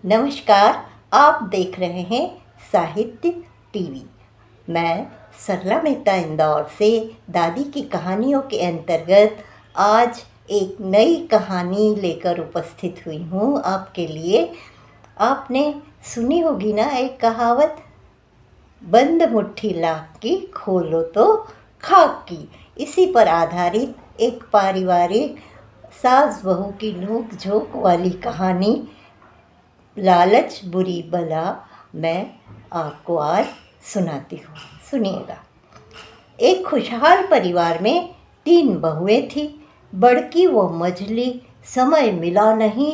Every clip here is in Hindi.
नमस्कार। आप देख रहे हैं साहित्य टीवी। मैं सरला मेहता इंदौर से दादी की कहानियों के अंतर्गत आज एक नई कहानी लेकर उपस्थित हुई हूँ आपके लिए। आपने सुनी होगी ना एक कहावत, बंद मुट्ठी लाख की खोलो तो खाक की। इसी पर आधारित एक पारिवारिक सास बहू की नोक झोंक वाली कहानी लालच बुरी बला मैं आपको आज सुनाती हूँ। सुनिएगा। एक खुशहाल परिवार में 3 बहुएं थी। बड़की वो मझली समय मिला नहीं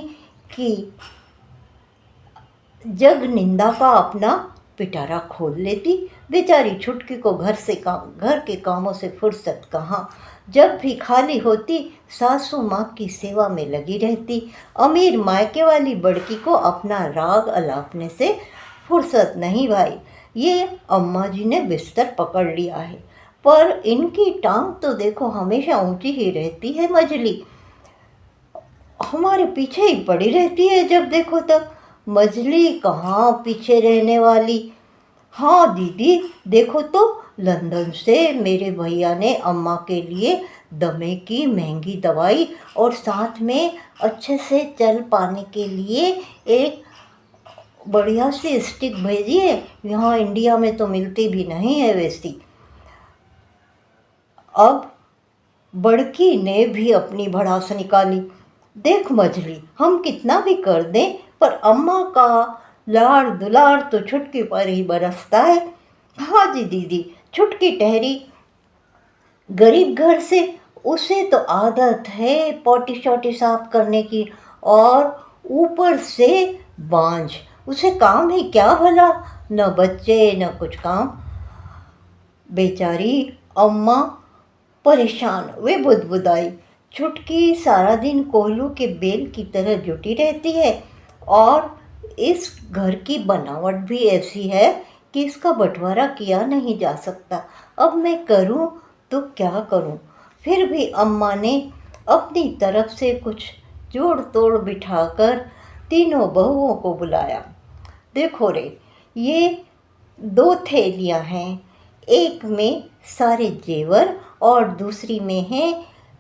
कि जग निंदा का अपना पिटारा खोल लेती। बेचारी छुटकी को घर के कामों से फुर्सत कहाँ। जब भी खाली होती सासू माँ की सेवा में लगी रहती। अमीर मायके वाली बड़की को अपना राग अलापने से फुर्सत नहीं भाई। ये अम्मा जी ने बिस्तर पकड़ लिया है, पर इनकी टांग तो देखो हमेशा ऊंची ही रहती है। मझली हमारे पीछे ही पड़ी रहती है, जब देखो तब। मझली कहाँ पीछे रहने वाली। हाँ दीदी, देखो तो लंदन से मेरे भैया ने अम्मा के लिए दमे की महंगी दवाई और साथ में अच्छे से चल पाने के लिए एक बढ़िया सी स्टिक भेजी है। यहाँ इंडिया में तो मिलती भी नहीं है वैसी। अब बड़की ने भी अपनी भड़ास निकाली। देख मझली, हम कितना भी कर दें पर अम्मा का लाड़ दुलार तो छुटकी पर ही बरसता है। हाँ जी दीदी, छुटकी ठहरी गरीब घर से, उसे तो आदत है पोटी शोटी साफ करने की, और ऊपर से बांझ, उसे काम ही क्या भला, न बच्चे न कुछ काम। बेचारी अम्मा परेशान वे बुदबुदाई। छुटकी सारा दिन कोल्हू के बेल की तरह जुटी रहती है, और इस घर की बनावट भी ऐसी है कि इसका बंटवारा किया नहीं जा सकता। अब मैं करूं तो क्या करूं। फिर भी अम्मा ने अपनी तरफ से कुछ जोड़ तोड़ बिठाकर तीनों बहुओं को बुलाया। देखो रे, ये 2 थैलियां हैं। एक में सारे जेवर और दूसरी में है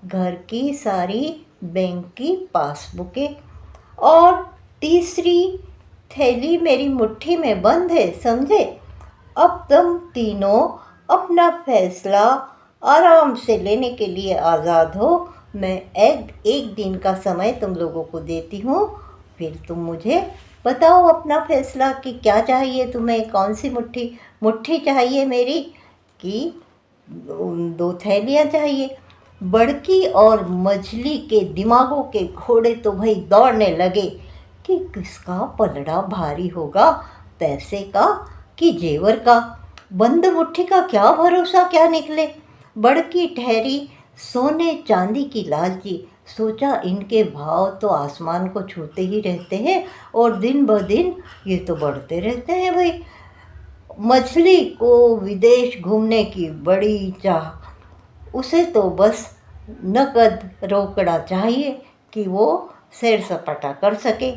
घर की सारी बैंक की पासबुकें, और तीसरी थैली मेरी मुट्ठी में बंद है, समझे। अब तुम तीनों अपना फैसला आराम से लेने के लिए आज़ाद हो। मैं एक दिन का समय तुम लोगों को देती हूँ, फिर तुम मुझे बताओ अपना फैसला कि क्या चाहिए तुम्हें। कौन सी मुट्ठी चाहिए मेरी, कि 2 थैलियाँ चाहिए। बड़की और मझली के दिमागों के घोड़े तो भाई दौड़ने लगे कि किसका पलड़ा भारी होगा, पैसे का कि जेवर का। बंद मुट्ठी का क्या भरोसा क्या निकले। बड़की ठहरी सोने चांदी की लालची। सोचा इनके भाव तो आसमान को छूते ही रहते हैं, और दिन ब दिन ये तो बढ़ते रहते हैं भाई। मछली को विदेश घूमने की बड़ी चाह, उसे तो बस नकद रोकड़ा चाहिए कि वो सैर सपाटा कर सके।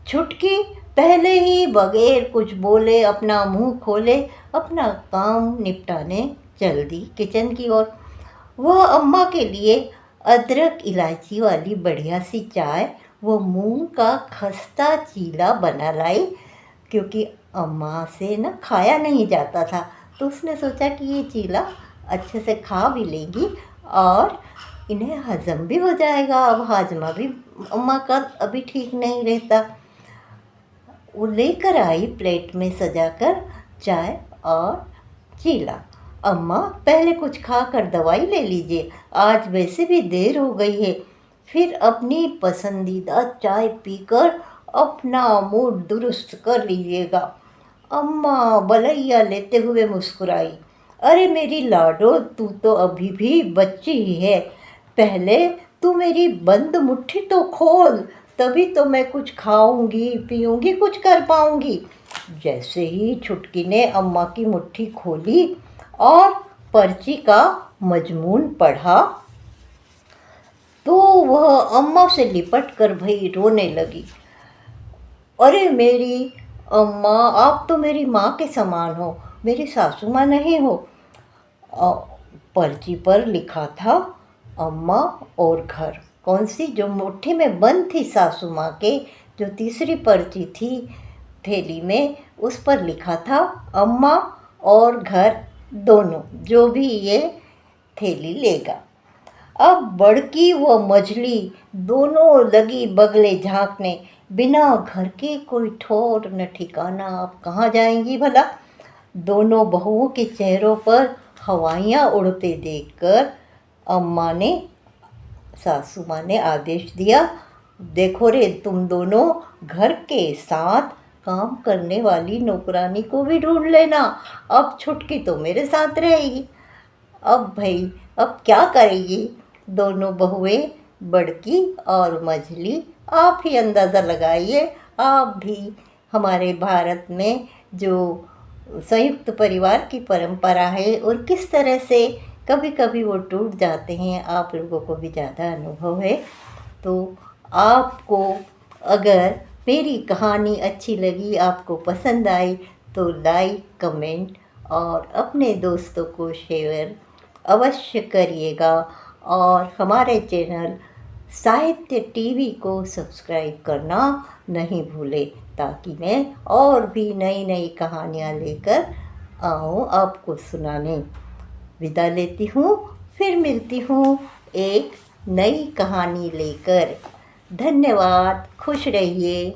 छुटकी पहले ही बगैर कुछ बोले अपना मुंह खोले अपना काम निपटाने चल दी किचन की ओर। वह अम्मा के लिए अदरक इलायची वाली बढ़िया सी चाय, वो मूंग का खस्ता चीला बना लाई, क्योंकि अम्मा से न खाया नहीं जाता था। तो उसने सोचा कि ये चीला अच्छे से खा भी लेगी और इन्हें हजम भी हो जाएगा। अब हाजमा भी अम्मा का अभी ठीक नहीं रहता। वो लेकर आई प्लेट में सजाकर चाय और चीला। अम्मा, पहले कुछ खाकर दवाई ले लीजिए, आज वैसे भी देर हो गई है। फिर अपनी पसंदीदा चाय पीकर अपना मूड दुरुस्त कर लीजिएगा। अम्मा बलैया लेते हुए मुस्कुराई। अरे मेरी लाडो, तू तो अभी भी बच्ची ही है। पहले तू मेरी बंद मुट्ठी तो खोल, तभी तो मैं कुछ खाऊंगी पीऊंगी, कुछ कर पाऊंगी। जैसे ही छुटकी ने अम्मा की मुट्ठी खोली और पर्ची का मजमून पढ़ा, तो वह अम्मा से लिपट कर भई रोने लगी। अरे मेरी अम्मा, आप तो मेरी माँ के समान हो, मेरी सासू माँ नहीं हो। अ, पर्ची पर लिखा था अम्मा और घर। कौन सी? जो मुट्ठी में बंद थी सासू माँ के, जो तीसरी पर्ची थी थैली में, उस पर लिखा था अम्मा और घर दोनों, जो भी ये थैली लेगा। अब बड़की व मझली दोनों लगी बगले झांकने। बिना घर के कोई ठौर न ठिकाना, आप कहाँ जाएंगी भला? दोनों बहुओं के चेहरों पर हवाइयाँ उड़ते देखकर अम्मा ने सासू माँ ने आदेश दिया, देखो रे, तुम दोनों घर के साथ काम करने वाली नौकरानी को भी ढूंढ लेना। अब छुटकी तो मेरे साथ रहेगी। अब भाई, अब क्या करेगी दोनों बहुएं, बड़की और मझली? आप ही अंदाज़ा लगाइए। आप भी, हमारे भारत में जो संयुक्त परिवार की परंपरा है और किस तरह से कभी कभी वो टूट जाते हैं, आप लोगों को भी ज़्यादा अनुभव है। तो आपको अगर मेरी कहानी अच्छी लगी, आपको पसंद आई, तो लाइक, कमेंट और अपने दोस्तों को शेयर अवश्य करिएगा। और हमारे चैनल साहित्य टीवी को सब्सक्राइब करना नहीं भूले, ताकि मैं और भी नई नई कहानियाँ लेकर आऊँ आपको सुनाने। विदा लेती हूँ, फिर मिलती हूँ एक नई कहानी लेकर। धन्यवाद, खुश रहिए।